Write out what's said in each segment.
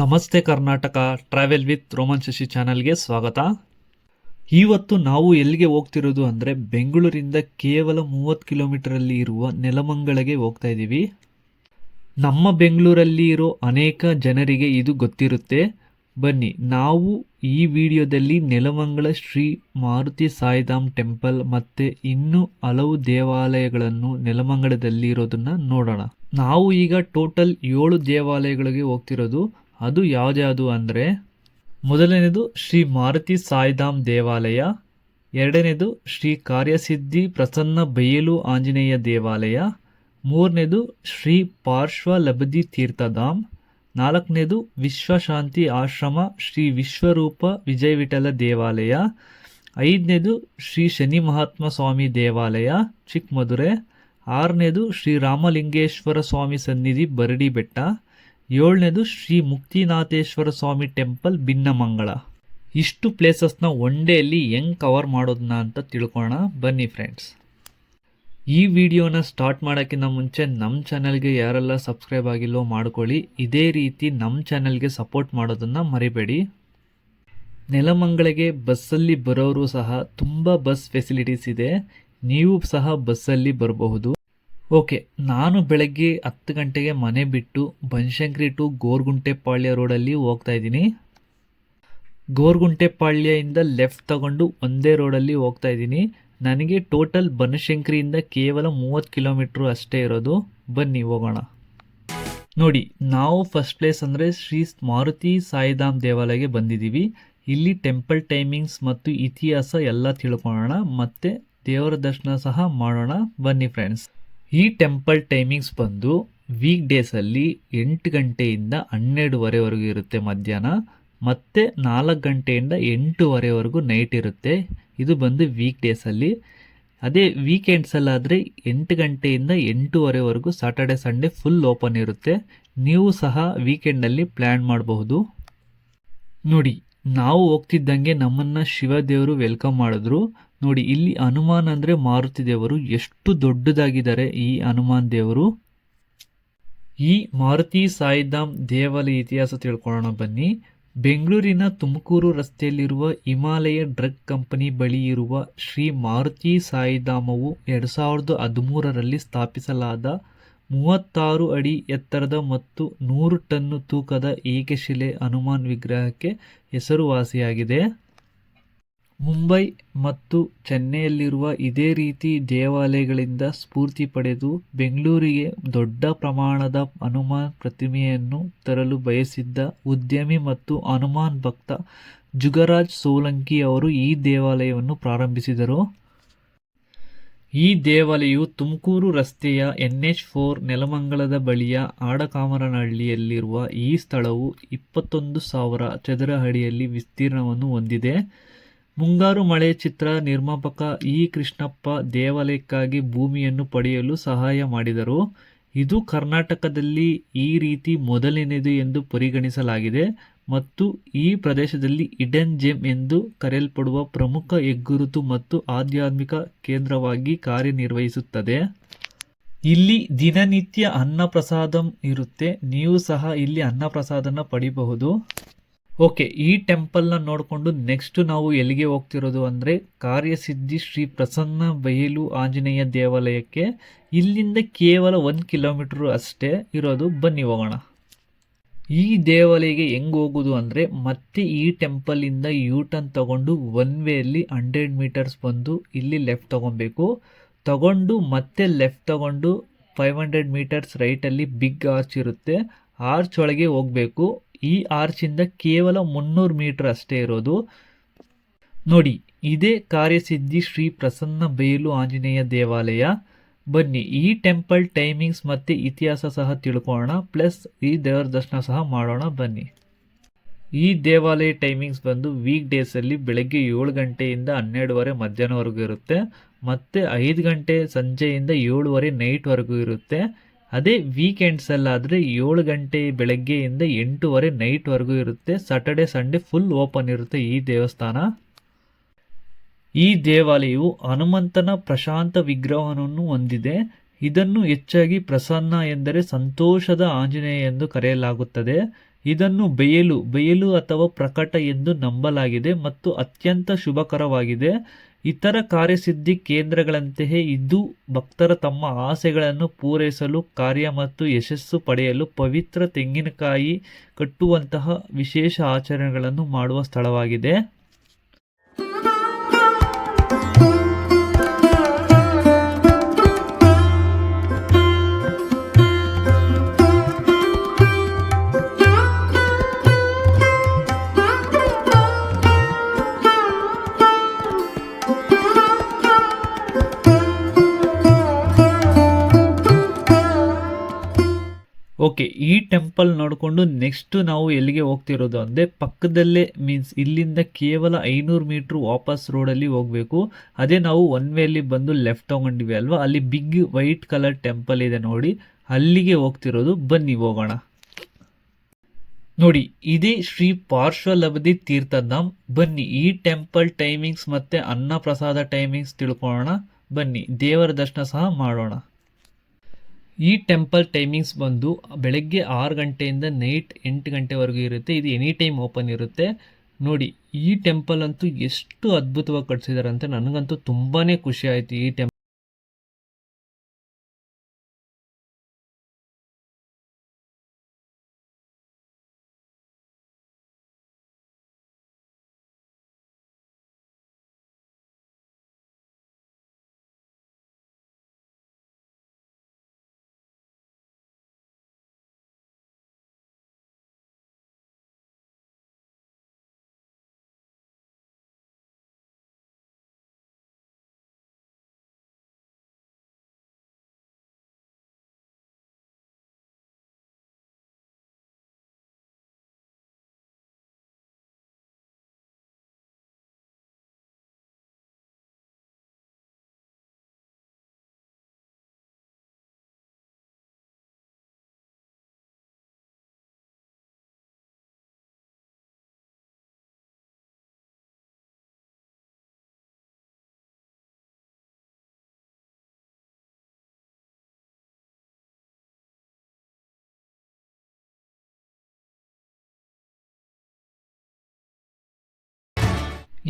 ನಮಸ್ತೆ Karnataka travel with Roman Shashi ಚಾನಲ್ಗೆ ಸ್ವಾಗತ. ಇವತ್ತು ನಾವು ಎಲ್ಲಿಗೆ ಹೋಗ್ತಿರೋದು ಅಂದರೆ ಬೆಂಗಳೂರಿಂದ ಕೇವಲ 30 ಕಿಲೋಮೀಟರಲ್ಲಿ ಇರುವ ನೆಲಮಂಗಲಗೆ ಹೋಗ್ತಾ ಇದ್ದೀವಿ. ನಮ್ಮ ಬೆಂಗಳೂರಲ್ಲಿ ಇರೋ ಅನೇಕ ಜನರಿಗೆ ಇದು ಗೊತ್ತಿರುತ್ತೆ. ಬನ್ನಿ, ನಾವು ಈ ವಿಡಿಯೋದಲ್ಲಿ ನೆಲಮಂಗಲ ಶ್ರೀ ಮಾರುತಿ ಸಾಯಿಧಾಮ್ ಟೆಂಪಲ್ ಮತ್ತು ಇನ್ನೂ ಹಲವು ದೇವಾಲಯಗಳನ್ನು ನೆಲಮಂಗಲದಲ್ಲಿ ಇರೋದನ್ನು ನೋಡೋಣ. ನಾವು ಈಗ ಟೋಟಲ್ 7 ದೇವಾಲಯಗಳಿಗೆ ಹೋಗ್ತಿರೋದು. ಅದು ಯಾವ್ದ್ಯಾವುದು ಅಂದರೆ, ಮೊದಲನೇದು ಶ್ರೀ ಮಾರುತಿ ಸಾಯಿಧಾಮ್ ದೇವಾಲಯ, ಎರಡನೇದು ಶ್ರೀ ಕಾರ್ಯಸಿದ್ಧಿ ಪ್ರಸನ್ನ ಬಯಲು ಆಂಜನೇಯ ದೇವಾಲಯ, ಮೂರನೇದು ಶ್ರೀ ಪಾರ್ಶ್ವಲಬದಿ ತೀರ್ಥಧಾಮ್, ನಾಲ್ಕನೇದು ವಿಶ್ವಶಾಂತಿ ಆಶ್ರಮ ಶ್ರೀ ವಿಶ್ವರೂಪ ವಿಜಯವಿಠಲ ದೇವಾಲಯ, ಐದನೇದು ಶ್ರೀ ಶನಿ ಮಹಾತ್ಮ ಸ್ವಾಮಿ ದೇವಾಲಯ ಚಿಕ್ಕಮದುರೆ, ಆರನೇದು ಶ್ರೀ ರಾಮಲಿಂಗೇಶ್ವರ ಸ್ವಾಮಿ ಸನ್ನಿಧಿ ಬರಡಿ ಬೆಟ್ಟ, ಏಳನೇದು ಶ್ರೀ ಮುಕ್ತಿನಾಥೇಶ್ವರ ಸ್ವಾಮಿ ಟೆಂಪಲ್ ಬಿನ್ನಮಂಗಳ. ಇಷ್ಟು ಪ್ಲೇಸಸ್ನ ಒನ್ ಡೇಯಲ್ಲಿ ಹೆಂಗೆ ಕವರ್ ಮಾಡೋದನ್ನ ಅಂತ ತಿಳ್ಕೊಳ್ಳೋಣ. ಬನ್ನಿ ಫ್ರೆಂಡ್ಸ್. ಈ ವಿಡಿಯೋನ ಸ್ಟಾರ್ಟ್ ಮಾಡೋಕ್ಕಿಂತ ಮುಂಚೆ ನಮ್ಮ ಚಾನಲ್ಗೆ ಯಾರೆಲ್ಲ ಸಬ್ಸ್ಕ್ರೈಬ್ ಆಗಿಲ್ಲೋ ಮಾಡ್ಕೊಳ್ಳಿ. ಇದೇ ರೀತಿ ನಮ್ಮ ಚಾನಲ್ಗೆ ಸಪೋರ್ಟ್ ಮಾಡೋದನ್ನು ಮರಿಬೇಡಿ. ನೆಲಮಂಗಲಗೆ ಬಸ್ಸಲ್ಲಿ ಬರೋರು ಸಹ ತುಂಬ ಬಸ್ ಫೆಸಿಲಿಟೀಸ್ ಇದೆ. ನೀವು ಸಹ ಬಸ್ಸಲ್ಲಿ ಬರಬಹುದು. ಓಕೆ, ನಾನು ಬೆಳಗ್ಗೆ 10 ಗಂಟೆಗೆ ಮನೆ ಬಿಟ್ಟು ಬನಶಂಕರಿ ಟು ಗೋರ್ಗುಂಟೆಪಾಳ್ಯ ರೋಡಲ್ಲಿ ಹೋಗ್ತಾ ಇದ್ದೀನಿ. ಗೋರ್ಗುಂಟೆಪಾಳ್ಯದಿಂದ ಲೆಫ್ಟ್ ತಗೊಂಡು ಒಂದೇ ರೋಡಲ್ಲಿ ಹೋಗ್ತಾ ಇದ್ದೀನಿ. ನನಗೆ ಟೋಟಲ್ ಬನಶಂಕರಿಯಿಂದ ಕೇವಲ 30 ಕಿಲೋಮೀಟ್ರು ಅಷ್ಟೇ ಇರೋದು. ಬನ್ನಿ ಹೋಗೋಣ. ನೋಡಿ, ನಾವು ಫಸ್ಟ್ ಪ್ಲೇಸ್ ಅಂದರೆ ಶ್ರೀ ಮಾರುತಿ ಸಾಯಿಧಾಮ್ ದೇವಾಲಯಕ್ಕೆ ಬಂದಿದ್ದೀವಿ. ಇಲ್ಲಿ ಟೆಂಪಲ್ ಟೈಮಿಂಗ್ಸ್ ಮತ್ತು ಇತಿಹಾಸ ಎಲ್ಲ ತಿಳ್ಕೊಳ್ಳೋಣ, ಮತ್ತು ದೇವರ ದರ್ಶನ ಸಹ ಮಾಡೋಣ. ಬನ್ನಿ ಫ್ರೆಂಡ್ಸ್. ಈ ಟೆಂಪಲ್ ಟೈಮಿಂಗ್ಸ್ ಬಂದು ವೀಕ್ ಡೇಸಲ್ಲಿ 8 ಗಂಟೆಯಿಂದ 12:30ವರೆಗೂ ಇರುತ್ತೆ ಮಧ್ಯಾಹ್ನ, ಮತ್ತು 4 ಗಂಟೆಯಿಂದ 8:30ವರೆಗೂ ನೈಟ್ ಇರುತ್ತೆ. ಇದು ಬಂದು ವೀಕ್ ಡೇಸಲ್ಲಿ. ಅದೇ ವೀಕೆಂಡ್ಸಲ್ಲಾದರೆ 8 ಗಂಟೆಯಿಂದ 8:30ವರೆಗೂ ಸಾಟರ್ಡೆ ಸಂಡೇ ಫುಲ್ ಓಪನ್ ಇರುತ್ತೆ. ನೀವು ಸಹ ವೀಕೆಂಡಲ್ಲಿ ಪ್ಲ್ಯಾನ್ ಮಾಡಬಹುದು. ನೋಡಿ, ನಾವು ಹೋಗ್ತಿದ್ದಂಗೆ ನಮ್ಮನ್ನು ಶಿವದೇವರು ವೆಲ್ಕಮ್ ಮಾಡಿದ್ರು. ನೋಡಿ, ಇಲ್ಲಿ ಹನುಮಾನ್ ಅಂದರೆ ಮಾರುತಿ ದೇವರು. ಎಷ್ಟು ದೊಡ್ಡದಾಗಿದ್ದಾರೆ ಈ ಹನುಮಾನ್ ದೇವರು. ಈ ಮಾರುತಿ ಸಾಯಿಧಾಮ್ ದೇವಾಲಯ ಇತಿಹಾಸ ತಿಳ್ಕೊಳ್ಳೋಣ ಬನ್ನಿ. ಬೆಂಗಳೂರಿನ ತುಮಕೂರು ರಸ್ತೆಯಲ್ಲಿರುವ ಹಿಮಾಲಯ ಡ್ರಗ್ ಕಂಪನಿ ಬಳಿ ಇರುವ ಶ್ರೀ ಮಾರುತಿ ಸಾಯಿಧಾಮವು 2013ರಲ್ಲಿ ಸ್ಥಾಪಿಸಲಾದ 36 ಅಡಿ ಎತ್ತರದ ಮತ್ತು 100 ಟನ್ ತೂಕದ ಏಕಶಿಲೆ ಹನುಮಾನ್ ವಿಗ್ರಹಕ್ಕೆ ಹೆಸರುವಾಸಿಯಾಗಿದೆ. ಮುಂಬೈ ಮತ್ತು ಚೆನ್ನೈಯಲ್ಲಿರುವ ಇದೇ ರೀತಿ ದೇವಾಲಯಗಳಿಂದ ಸ್ಫೂರ್ತಿ ಪಡೆದು ಬೆಂಗಳೂರಿಗೆ ದೊಡ್ಡ ಪ್ರಮಾಣದ ಹನುಮಾನ್ ಪ್ರತಿಮೆಯನ್ನು ತರಲು ಬಯಸಿದ್ದ ಉದ್ಯಮಿ ಮತ್ತು ಹನುಮಾನ್ ಭಕ್ತ ಜುಗರಾಜ್ ಸೋಲಂಕಿ ಅವರು ಈ ದೇವಾಲಯವನ್ನು ಪ್ರಾರಂಭಿಸಿದರು. ಈ ದೇವಾಲಯವು ತುಮಕೂರು ರಸ್ತೆಯ NH4 ನೆಲಮಂಗಲದ ಬಳಿಯ ಆಡಕಾಮರನಹಳ್ಳಿಯಲ್ಲಿರುವ ಈ ಸ್ಥಳವು 21,000 ಚದರ ಅಡಿಯಲ್ಲಿ ವಿಸ್ತೀರ್ಣವನ್ನು ಹೊಂದಿದೆ. ಮುಂಗಾರು ಮಳೆ ಚಿತ್ರ ನಿರ್ಮಾಪಕ ಇ ಕೃಷ್ಣಪ್ಪ ದೇವಾಲಯಕ್ಕಾಗಿ ಭೂಮಿಯನ್ನು ಪಡೆಯಲು ಸಹಾಯ ಮಾಡಿದರು. ಇದು ಕರ್ನಾಟಕದಲ್ಲಿ ಈ ರೀತಿ ಮೊದಲನೆಯದು ಎಂದು ಪರಿಗಣಿಸಲಾಗಿದೆ ಮತ್ತು ಈ ಪ್ರದೇಶದಲ್ಲಿ ಹಿಡನ್ ಜೆಮ್ ಎಂದು ಕರೆಯಲ್ಪಡುವ ಪ್ರಮುಖ ಹೆಗ್ಗುರುತು ಮತ್ತು ಆಧ್ಯಾತ್ಮಿಕ ಕೇಂದ್ರವಾಗಿ ಕಾರ್ಯನಿರ್ವಹಿಸುತ್ತದೆ. ಇಲ್ಲಿ ದಿನನಿತ್ಯ ಅನ್ನಪ್ರಸಾದಂ ಇರುತ್ತೆ. ನೀವು ಸಹ ಇಲ್ಲಿ ಅನ್ನಪ್ರಸಾದನ ಪಡಿಬಹುದು. ಓಕೆ, ಈ ಟೆಂಪಲ್ನ ನೋಡಿಕೊಂಡು ನೆಕ್ಸ್ಟ್ ನಾವು ಎಲ್ಲಿಗೆ ಹೋಗ್ತಿರೋದು ಅಂದರೆ ಕಾರ್ಯಸಿದ್ಧಿ ಶ್ರೀ ಪ್ರಸನ್ನ ಬಯಲು ಆಂಜನೇಯ ದೇವಾಲಯಕ್ಕೆ. ಇಲ್ಲಿಂದ ಕೇವಲ 1 ಕಿಲೋಮೀಟರ್ ಅಷ್ಟೇ ಇರೋದು. ಬನ್ನಿ ಹೋಗೋಣ. ಈ ದೇವಾಲಯಕ್ಕೆ ಹೆಂಗೆ ಹೋಗೋದು ಅಂದರೆ, ಮತ್ತೆ ಈ ಟೆಂಪಲಿಂದ ಟರ್ನ್ ತಗೊಂಡು ಒನ್ ವೇಯಲ್ಲಿ 100 ಮೀಟರ್ಸ್ ಬಂದು ಇಲ್ಲಿ ಲೆಫ್ಟ್ ತಗೊಬೇಕು. ತಗೊಂಡು ಮತ್ತೆ ಲೆಫ್ಟ್ ತಗೊಂಡು 500 ಮೀಟರ್ಸ್ ರೈಟಲ್ಲಿ ಬಿಗ್ ಆರ್ಚ್ ಇರುತ್ತೆ. ಆರ್ಚ್ ಒಳಗೆ ಹೋಗಬೇಕು. ಈ ಆರ್ಚಿಂದ ಕೇವಲ 300 ಮೀಟರ್ ಅಷ್ಟೇ ಇರೋದು. ನೋಡಿ, ಇದೇ ಕಾರ್ಯಸಿದ್ಧಿ ಶ್ರೀ ಪ್ರಸನ್ನ ಬಯಲು ಆಂಜನೇಯ ದೇವಾಲಯ. ಬನ್ನಿ, ಈ ಟೆಂಪಲ್ ಟೈಮಿಂಗ್ಸ್ ಮತ್ತು ಇತಿಹಾಸ ಸಹ ತಿಳ್ಕೊಳ್ಳೋಣ, ಪ್ಲಸ್ ಈ ದೇವರ ದರ್ಶನ ಸಹ ಮಾಡೋಣ. ಬನ್ನಿ. ಈ ದೇವಾಲಯ ಟೈಮಿಂಗ್ಸ್ ಬಂದು ವೀಕ್ ಡೇಸಲ್ಲಿ ಬೆಳಗ್ಗೆ 7 ಗಂಟೆಯಿಂದ 12:30 ಮಧ್ಯಾಹ್ನವರೆಗೂ ಇರುತ್ತೆ, ಮತ್ತು 5 ಗಂಟೆ ಸಂಜೆಯಿಂದ 7:30 ನೈಟ್ವರೆಗೂ ಇರುತ್ತೆ. ಅದೇ ವೀಕೆಂಡ್ಸಲ್ಲಾದರೆ 7 ಗಂಟೆ ಬೆಳಗ್ಗೆಯಿಂದ 8:30 ನೈಟ್ವರೆಗೂ ಇರುತ್ತೆ. ಸಾಟರ್ಡೆ ಸಂಡೇ ಫುಲ್ ಓಪನ್ ಇರುತ್ತೆ ಈ ದೇವಸ್ಥಾನ. ಈ ದೇವಾಲಯವು ಹನುಮಂತನ ಪ್ರಶಾಂತ ವಿಗ್ರಹವನ್ನು ಹೊಂದಿದೆ. ಇದನ್ನು ಹೆಚ್ಚಾಗಿ ಪ್ರಸನ್ನ ಎಂದರೆ ಸಂತೋಷದ ಆಂಜನೇಯ ಎಂದು ಕರೆಯಲಾಗುತ್ತದೆ. ಇದನ್ನು ಬಯಲು ಅಥವಾ ಪ್ರಕಟ ಎಂದು ನಂಬಲಾಗಿದೆ ಮತ್ತು ಅತ್ಯಂತ ಶುಭಕರವಾಗಿದೆ. ಇತರ ಕಾರ್ಯಸಿದ್ಧಿ ಕೇಂದ್ರಗಳಂತೆಯೇ ಇದು ಭಕ್ತರ ತಮ್ಮ ಆಸೆಗಳನ್ನು ಪೂರೈಸಲು ಕಾರ್ಯ ಮತ್ತು ಯಶಸ್ಸು ಪಡೆಯಲು ಪವಿತ್ರ ತೆಂಗಿನಕಾಯಿ ಕಟ್ಟುವಂತಹ ವಿಶೇಷ ಆಚರಣೆಗಳನ್ನು ಮಾಡುವ ಸ್ಥಳವಾಗಿದೆ. ಓಕೆ, ಈ ಟೆಂಪಲ್ ನೋಡಿಕೊಂಡು ನೆಕ್ಸ್ಟ್ ನಾವು ಎಲ್ಲಿಗೆ ಹೋಗ್ತಿರೋದು ಅಂದರೆ ಪಕ್ಕದಲ್ಲೇ ಮೀನ್ಸ್ ಇಲ್ಲಿಂದ ಕೇವಲ 500 ಮೀಟ್ರ್ ವಾಪಸ್ ರೋಡಲ್ಲಿ ಹೋಗಬೇಕು. ಅದೇ ನಾವು ಒನ್ ವೇಲಿ ಬಂದು ಲೆಫ್ಟ್ ತೊಗೊಂಡಿವಿ ಅಲ್ವಾ, ಅಲ್ಲಿ ಬಿಗ್ ವೈಟ್ ಕಲರ್ ಟೆಂಪಲ್ ಇದೆ ನೋಡಿ, ಅಲ್ಲಿಗೆ ಹೋಗ್ತಿರೋದು. ಬನ್ನಿ ಹೋಗೋಣ. ನೋಡಿ, ಇದೇ ಶ್ರೀ ಪಾರ್ಶ್ವಲಬ್ಧಿ ತೀರ್ಥಧಾಮ್. ಬನ್ನಿ ಈ ಟೆಂಪಲ್ ಟೈಮಿಂಗ್ಸ್ ಮತ್ತು ಅನ್ನ ಪ್ರಸಾದ ಟೈಮಿಂಗ್ಸ್ ತಿಳ್ಕೊಳ್ಳೋಣ. ಬನ್ನಿ ದೇವರ ದರ್ಶನ ಸಹ ಮಾಡೋಣ. ಈ ಟೆಂಪಲ್ ಟೈಮಿಂಗ್ಸ್ ಬಂದು ಬೆಳಗ್ಗೆ 6 ಗಂಟೆಯಿಂದ ನೈಟ್ 8 ಗಂಟೆವರೆಗೂ ಇರುತ್ತೆ. ಇದು ಎನಿ ಟೈಮ್ ಓಪನ್ ಇರುತ್ತೆ. ನೋಡಿ, ಈ ಟೆಂಪಲ್ ಅಂತೂ ಎಷ್ಟು ಅದ್ಭುತವಾಗಿ ಕಟ್ಸಿದ್ದಾರೆ ಅಂತ ನನಗಂತೂ ತುಂಬಾ ಖುಷಿ ಆಯಿತು. ಈ ಟೆಂಪಲ್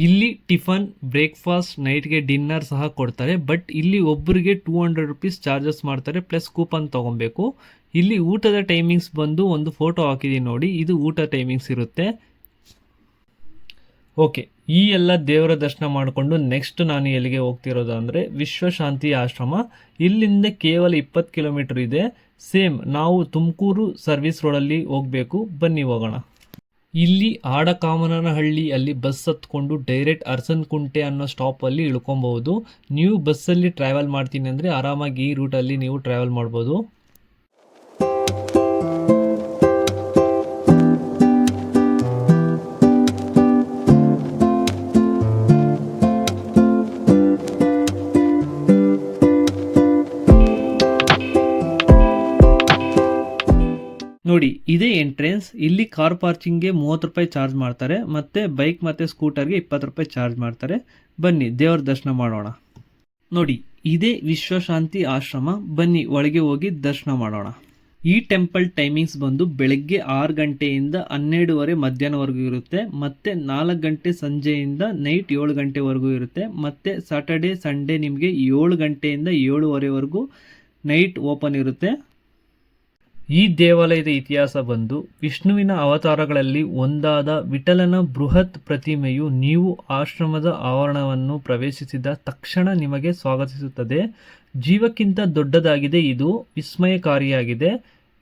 ಇಲ್ಲಿ ಟಿಫನ್, ಬ್ರೇಕ್ಫಾಸ್ಟ್, ನೈಟ್ಗೆ ಡಿನ್ನರ್ ಸಹ ಕೊಡ್ತಾರೆ. ಬಟ್ ಇಲ್ಲಿ ಒಬ್ಬರಿಗೆ 200 ರುಪೀಸ್ ಚಾರ್ಜಸ್ ಮಾಡ್ತಾರೆ, ಪ್ಲಸ್ ಕೂಪನ್ ತೊಗೊಬೇಕು. ಇಲ್ಲಿ ಊಟದ ಟೈಮಿಂಗ್ಸ್ ಬಂದು ಒಂದು ಫೋಟೋ ಹಾಕಿದ್ದೀನಿ ನೋಡಿ, ಇದು ಊಟ ಟೈಮಿಂಗ್ಸ್ ಇರುತ್ತೆ. ಓಕೆ, ಈ ಎಲ್ಲ ದೇವರ ದರ್ಶನ ಮಾಡಿಕೊಂಡು ನೆಕ್ಸ್ಟ್ ನಾನು ಎಲ್ಲಿಗೆ ಹೋಗ್ತಿರೋದು ಅಂದರೆ ವಿಶ್ವಶಾಂತಿ ಆಶ್ರಮ. ಇಲ್ಲಿಂದ ಕೇವಲ 20 ಕಿಲೋಮೀಟರ್ ಇದೆ. ಸೇಮ್ ನಾವು ತುಮಕೂರು ಸರ್ವಿಸ್ ರೋಡಲ್ಲಿ ಹೋಗಬೇಕು. ಬನ್ನಿ ಹೋಗೋಣ. ಇಲ್ಲಿ ಆಡಕಾಮನಹಳ್ಳಿ ಅಲ್ಲಿ ಬಸ್ ಹತ್ಕೊಂಡು ಡೈರೆಕ್ಟ್ ಅರಸನಕುಂಟೆ ಅನ್ನೋ ಸ್ಟಾಪಲ್ಲಿ ಇಳ್ಕೊಬಹುದು. ನೀವು ಬಸ್ಸಲ್ಲಿ ಟ್ರಾವೆಲ್ ಮಾಡ್ತೀನಿ ಅಂದರೆ ಆರಾಮಾಗಿ ಈ ರೂಟಲ್ಲಿ ನೀವು ಟ್ರಾವೆಲ್ ಮಾಡ್ಬೋದು. ನೋಡಿ, ಇದೇ ಎಂಟ್ರೆನ್ಸ್. ಇಲ್ಲಿ ಕಾರ್ ಪಾರ್ಕಿಂಗ್ಗೆ 30 ರೂಪಾಯಿ ಚಾರ್ಜ್ ಮಾಡ್ತಾರೆ, ಮತ್ತು ಬೈಕ್ ಮತ್ತು ಸ್ಕೂಟರ್ಗೆ 20 ರೂಪಾಯಿ ಚಾರ್ಜ್ ಮಾಡ್ತಾರೆ. ಬನ್ನಿ ದೇವರ ದರ್ಶನ ಮಾಡೋಣ. ನೋಡಿ, ಇದೇ ವಿಶ್ವಶಾಂತಿ ಆಶ್ರಮ. ಬನ್ನಿ ಒಳಗೆ ಹೋಗಿ ದರ್ಶನ ಮಾಡೋಣ. ಈ ಟೆಂಪಲ್ ಟೈಮಿಂಗ್ಸ್ ಬಂದು ಬೆಳಗ್ಗೆ 6 ಗಂಟೆಯಿಂದ 12:30 ಮಧ್ಯಾಹ್ನವರೆಗೂ ಇರುತ್ತೆ, ಮತ್ತು 4 ಗಂಟೆ ಸಂಜೆಯಿಂದ ನೈಟ್ 7 ಗಂಟೆವರೆಗೂ ಇರುತ್ತೆ, ಮತ್ತು ಸಾಟರ್ಡೆ ಸಂಡೇ ನಿಮಗೆ 7 ಗಂಟೆಯಿಂದ 7:30ವರೆಗೂ ನೈಟ್ ಓಪನ್ ಇರುತ್ತೆ. ಈ ದೇವಾಲಯದ ಇತಿಹಾಸ ಬಂದು ವಿಷ್ಣುವಿನ ಅವತಾರಗಳಲ್ಲಿ ಒಂದಾದ ವಿಠಲನ ಬೃಹತ್ ಪ್ರತಿಮೆಯು ನೀವು ಆಶ್ರಮದ ಆವರಣವನ್ನು ಪ್ರವೇಶಿಸಿದ ತಕ್ಷಣ ನಿಮಗೆ ಸ್ವಾಗತಿಸುತ್ತದೆ. ಜೀವಕ್ಕಿಂತ ದೊಡ್ಡದಾಗಿದೆ, ಇದು ವಿಸ್ಮಯಕಾರಿಯಾಗಿದೆ.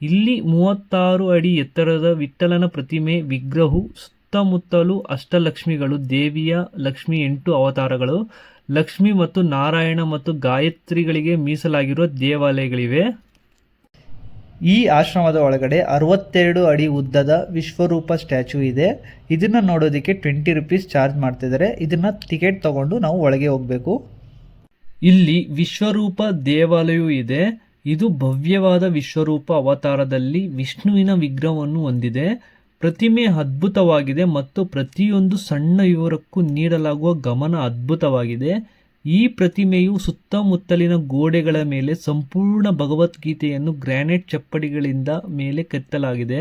ಇಲ್ಲಿ 36 ಅಡಿ ಎತ್ತರದ ವಿಠಲನ ಪ್ರತಿಮೆ ವಿಗ್ರಹವು ಸುತ್ತಮುತ್ತಲೂ ಅಷ್ಟಲಕ್ಷ್ಮಿಗಳು, ದೇವಿಯ ಲಕ್ಷ್ಮಿ 8 ಅವತಾರಗಳು, ಲಕ್ಷ್ಮಿ ಮತ್ತು ನಾರಾಯಣ ಮತ್ತು ಗಾಯತ್ರಿಗಳಿಗೆ ಮೀಸಲಾಗಿರುವ ದೇವಾಲಯಗಳಿವೆ. ಈ ಆಶ್ರಮದ ಒಳಗಡೆ 62 ಅಡಿ ಉದ್ದದ ವಿಶ್ವರೂಪ ಸ್ಟ್ಯಾಚು ಇದೆ. ಇದನ್ನು ನೋಡೋದಕ್ಕೆ 20 ರುಪೀಸ್ ಚಾರ್ಜ್ ಮಾಡ್ತಿದ್ದಾರೆ. ಇದನ್ನು ಟಿಕೆಟ್ ತಗೊಂಡು ನಾವು ಒಳಗೆ ಹೋಗಬೇಕು. ಇಲ್ಲಿ ವಿಶ್ವರೂಪ ದೇವಾಲಯವೂ ಇದೆ. ಇದು ಭವ್ಯವಾದ ವಿಶ್ವರೂಪ ಅವತಾರದಲ್ಲಿ ವಿಷ್ಣುವಿನ ವಿಗ್ರಹವನ್ನು ಹೊಂದಿದೆ. ಪ್ರತಿಮೆ ಅದ್ಭುತವಾಗಿದೆ ಮತ್ತು ಪ್ರತಿಯೊಂದು ಸಣ್ಣ ವಿವರಕ್ಕೂ ನೀಡಲಾಗುವ ಗಮನ ಅದ್ಭುತವಾಗಿದೆ. ಈ ಪ್ರತಿಮೆಯು ಸುತ್ತಮುತ್ತಲಿನ ಗೋಡೆಗಳ ಮೇಲೆ ಸಂಪೂರ್ಣ ಭಗವದ್ಗೀತೆಯನ್ನು ಗ್ರಾನೈಟ್ ಚಪ್ಪಡಿಗಳಿಂದ ಮೇಲೆ ಕೆತ್ತಲಾಗಿದೆ.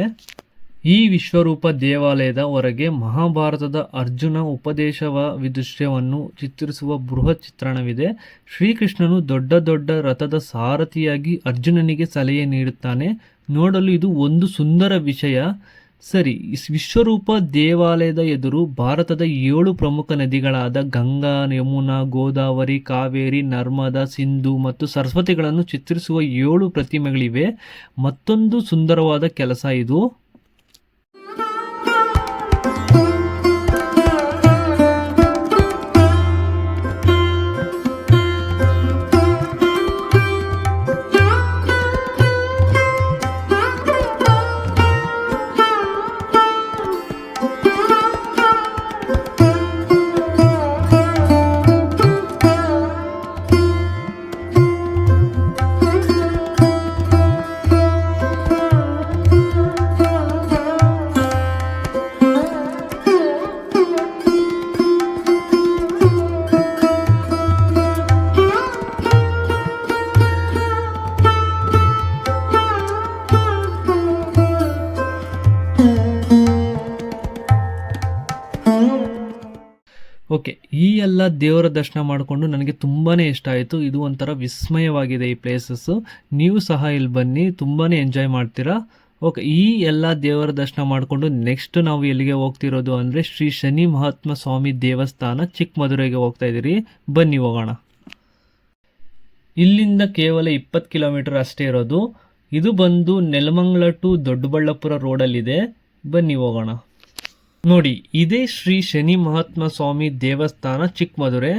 ಈ ವಿಶ್ವರೂಪ ದೇವಾಲಯದ ಹೊರಗೆ ಮಹಾಭಾರತದ ಅರ್ಜುನ ಉಪದೇಶವ ದೃಶ್ಯವನ್ನು ಚಿತ್ರಿಸುವ ಬೃಹತ್ ಚಿತ್ರಣವಿದೆ. ಶ್ರೀಕೃಷ್ಣನು ದೊಡ್ಡ ದೊಡ್ಡ ರಥದ ಸಾರಥಿಯಾಗಿ ಅರ್ಜುನನಿಗೆ ಸಲಹೆ ನೀಡುತ್ತಾನೆ. ನೋಡಲು ಇದು ಒಂದು ಸುಂದರ ವಿಷಯ. ಸರಿ, ವಿಶ್ವರೂಪ ದೇವಾಲಯದ ಎದುರು ಭಾರತದ 7 ಪ್ರಮುಖ ನದಿಗಳಾದ ಗಂಗಾ, ಯಮುನಾ, ಗೋದಾವರಿ, ಕಾವೇರಿ, ನರ್ಮದಾ, ಸಿಂಧು ಮತ್ತು ಸರಸ್ವತಿಗಳನ್ನು ಚಿತ್ರಿಸುವ 7 ಪ್ರತಿಮೆಗಳಿವೆ. ಮತ್ತೊಂದು ಸುಂದರವಾದ ಕೆಲಸ ಇದು. ಓಕೆ, ಈ ಎಲ್ಲ ದೇವರ ದರ್ಶನ ಮಾಡಿಕೊಂಡು ನನಗೆ ತುಂಬಾ ಇಷ್ಟ ಆಯಿತು. ಇದು ಒಂಥರ ವಿಸ್ಮಯವಾಗಿದೆ ಈ ಪ್ಲೇಸಸ್ಸು. ನೀವು ಸಹ ಇಲ್ಲಿ ಬನ್ನಿ, ತುಂಬಾ ಎಂಜಾಯ್ ಮಾಡ್ತೀರಾ. ಓಕೆ, ಈ ಎಲ್ಲ ದೇವರ ದರ್ಶನ ಮಾಡಿಕೊಂಡು ನೆಕ್ಸ್ಟ್ ನಾವು ಎಲ್ಲಿಗೆ ಹೋಗ್ತಿರೋದು ಅಂದರೆ ಶ್ರೀ ಶನಿ ಮಹಾತ್ಮ ಸ್ವಾಮಿ ದೇವಸ್ಥಾನ ಚಿಕ್ಕಮದುರೆಗೆ ಹೋಗ್ತಾ ಇದ್ದೀರಿ. ಬನ್ನಿ ಹೋಗೋಣ. ಇಲ್ಲಿಂದ ಕೇವಲ 20 ಕಿಲೋಮೀಟರ್ ಅಷ್ಟೇ ಇರೋದು. ಇದು ಬಂದು ನೆಲಮಂಗಲ ಟು ದೊಡ್ಡಬಳ್ಳಾಪುರ ರೋಡಲ್ಲಿದೆ. ಬನ್ನಿ ಹೋಗೋಣ. ನೋಡಿ, ಇದೇ ಶ್ರೀ ಶನಿ ಮಹಾತ್ಮ ಸ್ವಾಮಿ ದೇವಸ್ಥಾನ ಚಿಕ್ಕಮದುರೆ.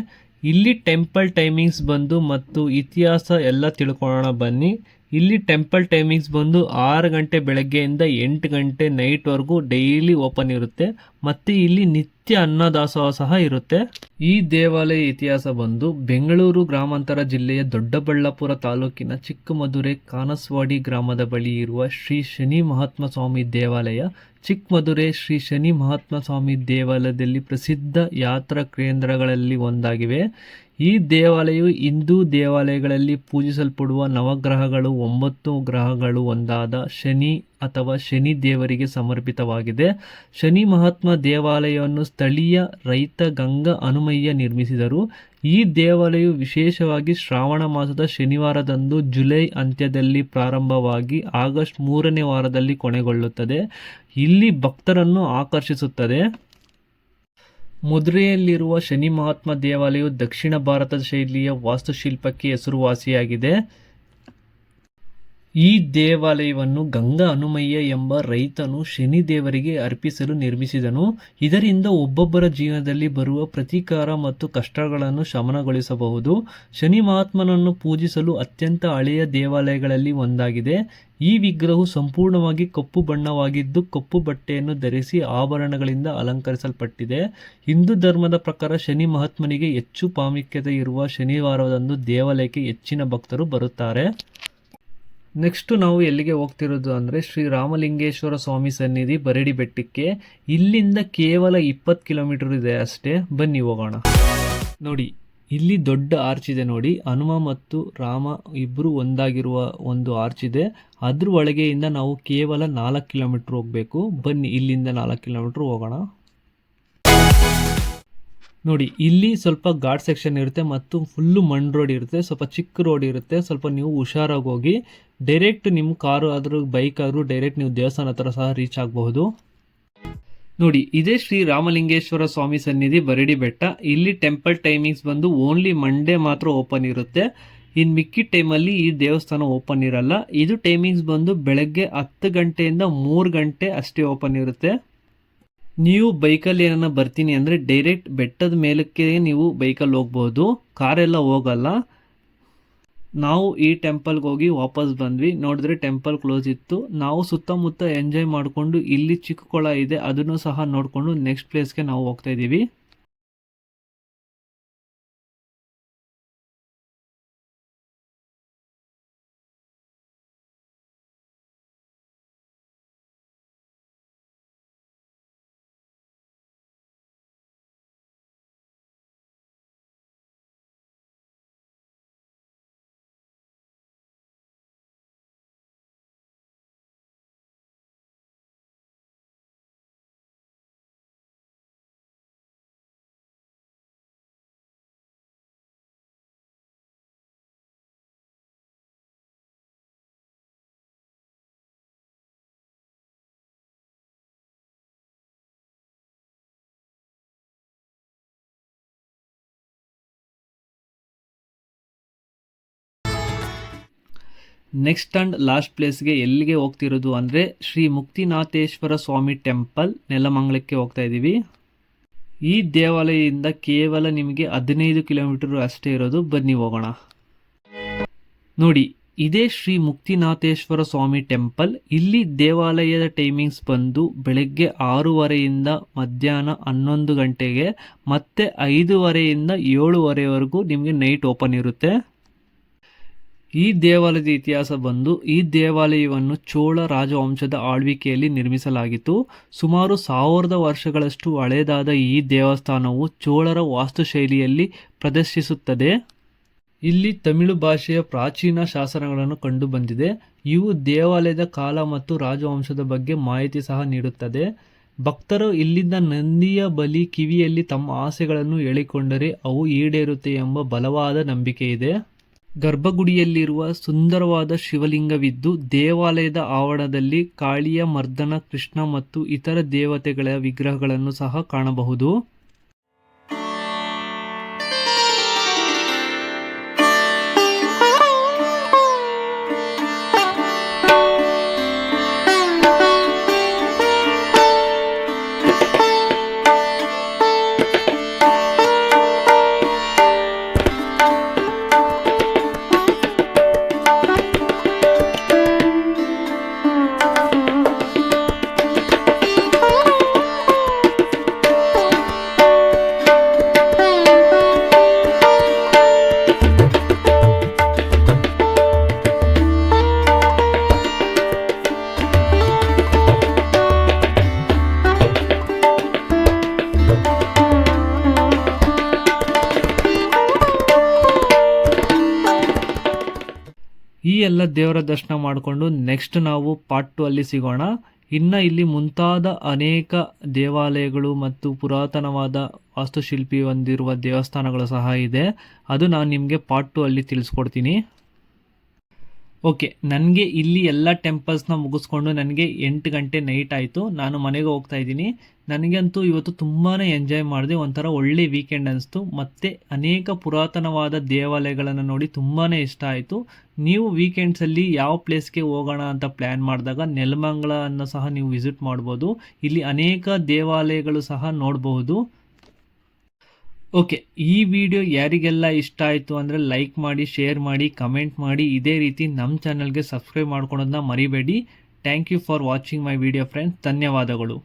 ಇಲ್ಲಿ ಟೆಂಪಲ್ ಟೈಮಿಂಗ್ಸ್ ಬಂದು ಮತ್ತು ಇತಿಹಾಸ ಎಲ್ಲ ತಿಳ್ಕೊಳ್ಳೋಣ ಬನ್ನಿ. ಇಲ್ಲಿ ಟೆಂಪಲ್ ಟೈಮಿಂಗ್ಸ್ ಬಂದು 6 ಗಂಟೆ ಬೆಳಗ್ಗೆಯಿಂದ 8 ಗಂಟೆ ನೈಟ್ವರೆಗೂ ಡೈಲಿ ಓಪನ್ ಇರುತ್ತೆ. ಮತ್ತು ಇಲ್ಲಿ ನಿತ್ಯ ಅನ್ನದಾಸೋಹ ಸಹ ಇರುತ್ತೆ. ಈ ದೇವಾಲಯ ಇತಿಹಾಸ ಬಂದು ಬೆಂಗಳೂರು ಗ್ರಾಮಾಂತರ ಜಿಲ್ಲೆಯ ದೊಡ್ಡಬಳ್ಳಾಪುರ ತಾಲೂಕಿನ ಚಿಕ್ಕಮದುರೆ ಕಾನಸ್ವಾಡಿ ಗ್ರಾಮದ ಬಳಿ ಇರುವ ಶ್ರೀ ಶನಿ ಮಹಾತ್ಮ ಸ್ವಾಮಿ ದೇವಾಲಯ. ಚಿಕ್ಕಮದುರೆ ಶ್ರೀ ಶನಿ ಮಹಾತ್ಮ ಸ್ವಾಮಿ ದೇವಾಲಯದಲ್ಲಿ ಪ್ರಸಿದ್ಧ ಯಾತ್ರಾ ಕೇಂದ್ರಗಳಲ್ಲಿ ಒಂದಾಗಿವೆ. ಈ ದೇವಾಲಯವು ಹಿಂದೂ ದೇವಾಲಯಗಳಲ್ಲಿ ಪೂಜಿಸಲ್ಪಡುವ ನವಗ್ರಹಗಳು 9 ಗ್ರಹಗಳು ಒಂದಾದ ಶನಿ ಅಥವಾ ಶನಿ ದೇವರಿಗೆ ಸಮರ್ಪಿತವಾಗಿದೆ. ಶನಿ ಮಹಾತ್ಮ ದೇವಾಲಯವನ್ನು ಸ್ಥಳೀಯ ರೈತ ಗಂಗಾ ಹನುಮಯ್ಯ ನಿರ್ಮಿಸಿದರು. ಈ ದೇವಾಲಯವು ವಿಶೇಷವಾಗಿ ಶ್ರಾವಣ ಮಾಸದ ಶನಿವಾರದಂದು ಜುಲೈ ಅಂತ್ಯದಲ್ಲಿ ಪ್ರಾರಂಭವಾಗಿ ಆಗಸ್ಟ್ 3ನೇ ವಾರದಲ್ಲಿ ಕೊನೆಗೊಳ್ಳುತ್ತದೆ. ಇಲ್ಲಿ ಭಕ್ತರನ್ನು ಆಕರ್ಷಿಸುತ್ತದೆ. ಮದುರೆಯಲ್ಲಿರುವ ಶನಿ ಮಹಾತ್ಮ ದೇವಾಲಯವು ದಕ್ಷಿಣ ಭಾರತದ ಶೈಲಿಯ ವಾಸ್ತುಶಿಲ್ಪಕ್ಕೆ ಹೆಸರುವಾಸಿಯಾಗಿದೆ. ಈ ದೇವಾಲಯವನ್ನು ಗಂಗಾ ಹನುಮಯ್ಯ ಎಂಬ ರೈತನು ಶನಿ ದೇವರಿಗೆ ಅರ್ಪಿಸಲು ನಿರ್ಮಿಸಿದನು. ಇದರಿಂದ ಒಬ್ಬೊಬ್ಬರ ಜೀವನದಲ್ಲಿ ಬರುವ ಪ್ರತೀಕಾರ ಮತ್ತು ಕಷ್ಟಗಳನ್ನು ಶಮನಗೊಳಿಸಬಹುದು. ಶನಿ ಮಹಾತ್ಮನನ್ನು ಪೂಜಿಸಲು ಅತ್ಯಂತ ಹಳೆಯ ದೇವಾಲಯಗಳಲ್ಲಿ ಒಂದಾಗಿದೆ. ಈ ವಿಗ್ರಹವು ಸಂಪೂರ್ಣವಾಗಿ ಕಪ್ಪು ಬಣ್ಣವಾಗಿದ್ದು ಕಪ್ಪು ಬಟ್ಟೆಯನ್ನು ಧರಿಸಿ ಆಭರಣಗಳಿಂದ ಅಲಂಕರಿಸಲ್ಪಟ್ಟಿದೆ. ಹಿಂದೂ ಧರ್ಮದ ಪ್ರಕಾರ ಶನಿ ಮಹಾತ್ಮನಿಗೆ ಹೆಚ್ಚು ಪ್ರಾಮುಖ್ಯತೆ ಇರುವ ಶನಿವಾರದಂದು ದೇವಾಲಯಕ್ಕೆ ಹೆಚ್ಚಿನ ಭಕ್ತರು ಬರುತ್ತಾರೆ. ನೆಕ್ಸ್ಟ್ ನಾವು ಎಲ್ಲಿಗೆ ಹೋಗ್ತಿರೋದು ಅಂದರೆ ಶ್ರೀ ರಾಮಲಿಂಗೇಶ್ವರ ಸ್ವಾಮಿ ಸನ್ನಿಧಿ ಬರಡಿ ಬೆಟ್ಟಕ್ಕೆ. ಇಲ್ಲಿಂದ ಕೇವಲ 20 ಕಿಲೋಮೀಟರ್ ಇದೆ ಅಷ್ಟೇ. ಬನ್ನಿ ಹೋಗೋಣ. ನೋಡಿ, ಇಲ್ಲಿ ದೊಡ್ಡ ಆರ್ಚ್ ಇದೆ ನೋಡಿ. ಹನುಮ ಮತ್ತು ರಾಮ ಇಬ್ಬರು ಒಂದಾಗಿರುವ ಒಂದು ಆರ್ಚ್ ಇದೆ. ಅದ್ರ ಒಳಗೆಯಿಂದ ನಾವು ಕೇವಲ 4 ಕಿಲೋಮೀಟರ್ ಹೋಗಬೇಕು. ಬನ್ನಿ, ಇಲ್ಲಿಂದ 4 ಕಿಲೋಮೀಟರ್ ಹೋಗೋಣ. ನೋಡಿ, ಇಲ್ಲಿ ಸ್ವಲ್ಪ ಘಾಟ್ ಸೆಕ್ಷನ್ ಇರುತ್ತೆ ಮತ್ತು ಫುಲ್ಲು ಮಣ್ಣು ರೋಡ್ ಇರುತ್ತೆ. ಸ್ವಲ್ಪ ಚಿಕ್ಕ ರೋಡ್ ಇರುತ್ತೆ. ಸ್ವಲ್ಪ ನೀವು ಹುಷಾರಾಗಿ ಹೋಗಿ. ಡೈರೆಕ್ಟ್ ನಿಮ್ಮ ಕಾರು ಆದರೂ ಬೈಕ್ ಆದರೂ ಡೈರೆಕ್ಟ್ ನೀವು ದೇವಸ್ಥಾನ ಹತ್ರ ಸಹ ರೀಚ್ ಆಗಬಹುದು. ನೋಡಿ, ಇದೇ ಶ್ರೀ ರಾಮಲಿಂಗೇಶ್ವರ ಸ್ವಾಮಿ ಸನ್ನಿಧಿ ಬರಡಿ ಬೆಟ್ಟ. ಇಲ್ಲಿ ಟೆಂಪಲ್ ಟೈಮಿಂಗ್ಸ್ ಬಂದು ಓನ್ಲಿ ಮಂಡೇ ಮಾತ್ರ ಓಪನ್ ಇರುತ್ತೆ. ಇನ್ನು ಮಿಕ್ಕಿದ ಟೈಮಲ್ಲಿ ಈ ದೇವಸ್ಥಾನ ಓಪನ್ ಇರಲ್ಲ. ಇದು ಟೈಮಿಂಗ್ಸ್ ಬಂದು ಬೆಳಗ್ಗೆ 10 ಗಂಟೆಯಿಂದ 3 ಗಂಟೆ ಅಷ್ಟೇ ಓಪನ್ ಇರುತ್ತೆ. ನೀವು ಬೈಕಲ್ಲಿ ಏನನ್ನ ಬರ್ತೀನಿ ಅಂದರೆ ಡೈರೆಕ್ಟ್ ಬೆಟ್ಟದ ಮೇಲಕ್ಕೆ ನೀವು ಬೈಕಲ್ಲಿ ಹೋಗ್ಬೋದು. ಕಾರೆಲ್ಲ ಹೋಗಲ್ಲ. ನಾವು ಈ ಟೆಂಪಲ್ಗೆ ಹೋಗಿ ವಾಪಸ್ ಬಂದ್ವಿ. ನೋಡಿದ್ರೆ ಟೆಂಪಲ್ ಕ್ಲೋಸ್ ಇತ್ತು. ನಾವು ಸುತ್ತಮುತ್ತ ಎಂಜಾಯ್ ಮಾಡಿಕೊಂಡು ಇಲ್ಲಿ ಚಿಕ್ಕ ಕೊಳ ಇದೆ ಅದನ್ನು ಸಹ ನೋಡಿಕೊಂಡು ನೆಕ್ಸ್ಟ್ ಪ್ಲೇಸ್ಗೆ ನಾವು ಹೋಗ್ತಾ ಇದ್ದೀವಿ. ನೆಕ್ಸ್ಟ್ ಆ್ಯಂಡ್ ಲಾಸ್ಟ್ ಪ್ಲೇಸ್ಗೆ ಎಲ್ಲಿಗೆ ಹೋಗ್ತಿರೋದು ಅಂದರೆ ಶ್ರೀ ಮುಕ್ತಿನಾಥೇಶ್ವರ ಸ್ವಾಮಿ ಟೆಂಪಲ್ ನೆಲಮಂಗಲಕ್ಕೆ ಹೋಗ್ತಾ ಇದ್ದೀವಿ. ಈ ದೇವಾಲಯದಿಂದ ಕೇವಲ ನಿಮಗೆ 15 ಕಿಲೋಮೀಟರ್ ಅಷ್ಟೇ ಇರೋದು. ಬನ್ನಿ ಹೋಗೋಣ. ನೋಡಿ, ಇದೇ ಶ್ರೀ ಮುಕ್ತಿನಾಥೇಶ್ವರ ಸ್ವಾಮಿ ಟೆಂಪಲ್. ಇಲ್ಲಿ ದೇವಾಲಯದ ಟೈಮಿಂಗ್ಸ್ ಬಂದು ಬೆಳಗ್ಗೆ 6:30ಯಿಂದ ಮಧ್ಯಾಹ್ನ 11 ಗಂಟೆಗೆ, ಮತ್ತೆ 5:30ಯಿಂದ 7:30ವರೆಗೂ ನಿಮಗೆ ನೈಟ್ ಓಪನ್ ಇರುತ್ತೆ. ಈ ದೇವಾಲಯದ ಇತಿಹಾಸ ಬಂದು, ಈ ದೇವಾಲಯವನ್ನು ಚೋಳ ರಾಜವಂಶದ ಆಳ್ವಿಕೆಯಲ್ಲಿ ನಿರ್ಮಿಸಲಾಗಿತ್ತು. ಸುಮಾರು 1000 ವರ್ಷಗಳಷ್ಟು ಹಳೆಯದಾದ ಈ ದೇವಸ್ಥಾನವು ಚೋಳರ ವಾಸ್ತುಶೈಲಿಯಲ್ಲಿ ಪ್ರದರ್ಶಿಸುತ್ತದೆ. ಇಲ್ಲಿ ತಮಿಳು ಭಾಷೆಯ ಪ್ರಾಚೀನ ಶಾಸನಗಳನ್ನು ಕಂಡು ಬಂದಿದೆ. ಇವು ದೇವಾಲಯದ ಕಾಲ ಮತ್ತು ರಾಜವಂಶದ ಬಗ್ಗೆ ಮಾಹಿತಿ ಸಹ ನೀಡುತ್ತದೆ. ಭಕ್ತರು ಇಲ್ಲಿಂದ ನಂದಿಯ ಬಲಿ ಕಿವಿಯಲ್ಲಿ ತಮ್ಮ ಆಸೆಗಳನ್ನು ಹೇಳಿಕೊಂಡರೆ ಅವು ಈಡೇರುತ್ತೆ ಎಂಬ ಬಲವಾದ ನಂಬಿಕೆ ಇದೆ. ಗರ್ಭಗುಡಿಯಲ್ಲಿರುವ ಸುಂದರವಾದ ಶಿವಲಿಂಗವಿದ್ದು, ದೇವಾಲಯದ ಆವರಣದಲ್ಲಿ ಕಾಳಿಯ ಮರ್ದನ, ಕೃಷ್ಣ ಮತ್ತು ಇತರ ದೇವತೆಗಳ ವಿಗ್ರಹಗಳನ್ನು ಸಹ ಕಾಣಬಹುದು. ಈ ಎಲ್ಲ ದೇವರ ದರ್ಶನ ಮಾಡಿಕೊಂಡು ನೆಕ್ಸ್ಟ್ ನಾವು ಪಾರ್ಟ್ 2 ಅಲ್ಲಿ ಸಿಗೋಣ. ಇನ್ನು ಇಲ್ಲಿ ಮುಂತಾದ ಅನೇಕ ದೇವಾಲಯಗಳು ಮತ್ತು ಪುರಾತನವಾದ ವಾಸ್ತುಶಿಲ್ಪಿ ಹೊಂದಿರುವ ದೇವಸ್ಥಾನಗಳು ಸಹ ಇದೆ. ಅದು ನಾನು ನಿಮಗೆ ಪಾರ್ಟ್ 2 ಅಲ್ಲಿ ತಿಳಿಸ್ಕೊಡ್ತೀನಿ. ಓಕೆ, ನನಗೆ ಇಲ್ಲಿ ಎಲ್ಲ ಟೆಂಪಲ್ಸ್ನ ಮುಗಿಸ್ಕೊಂಡು ನನಗೆ 8 ಗಂಟೆ ನೈಟ್ ಆಯಿತು. ನಾನು ಮನೆಗೆ ಹೋಗ್ತಾ ಇದ್ದೀನಿ. ನನಗಂತೂ ಇವತ್ತು ತುಂಬಾ ಎಂಜಾಯ್ ಮಾಡಿದೆ. ಒಂಥರ ಒಳ್ಳೆ ವೀಕೆಂಡ್ ಅನಿಸ್ತು. ಮತ್ತು ಅನೇಕ ಪುರಾತನವಾದ ದೇವಾಲಯಗಳನ್ನು ನೋಡಿ ತುಂಬಾ ಇಷ್ಟ ಆಯಿತು. ನೀವು ವೀಕೆಂಡ್ಸಲ್ಲಿ ಯಾವ ಪ್ಲೇಸ್ಗೆ ಹೋಗೋಣ ಅಂತ ಪ್ಲ್ಯಾನ್ ಮಾಡಿದಾಗ ನೆಲಮಂಗಲವನ್ನು ಸಹ ನೀವು ವಿಸಿಟ್ ಮಾಡ್ಬೋದು. ಇಲ್ಲಿ ಅನೇಕ ದೇವಾಲಯಗಳು ಸಹ ನೋಡಬಹುದು. ಓಕೆ, ಈ ವಿಡಿಯೋ ಯಾರಿಗೆಲ್ಲ ಇಷ್ಟ ಆಯಿತು ಅಂದರೆ ಲೈಕ್ ಮಾಡಿ, ಶೇರ್ ಮಾಡಿ, ಕಮೆಂಟ್ ಮಾಡಿ. ಇದೇ ರೀತಿ ನಮ್ಮ ಚಾನಲ್ಗೆ ಸಬ್ಸ್ಕ್ರೈಬ್ ಮಾಡ್ಕೊಳೋದನ್ನ ಮರಿಬೇಡಿ. Thank you for watching my video friends. ಧನ್ಯವಾದಗಳು.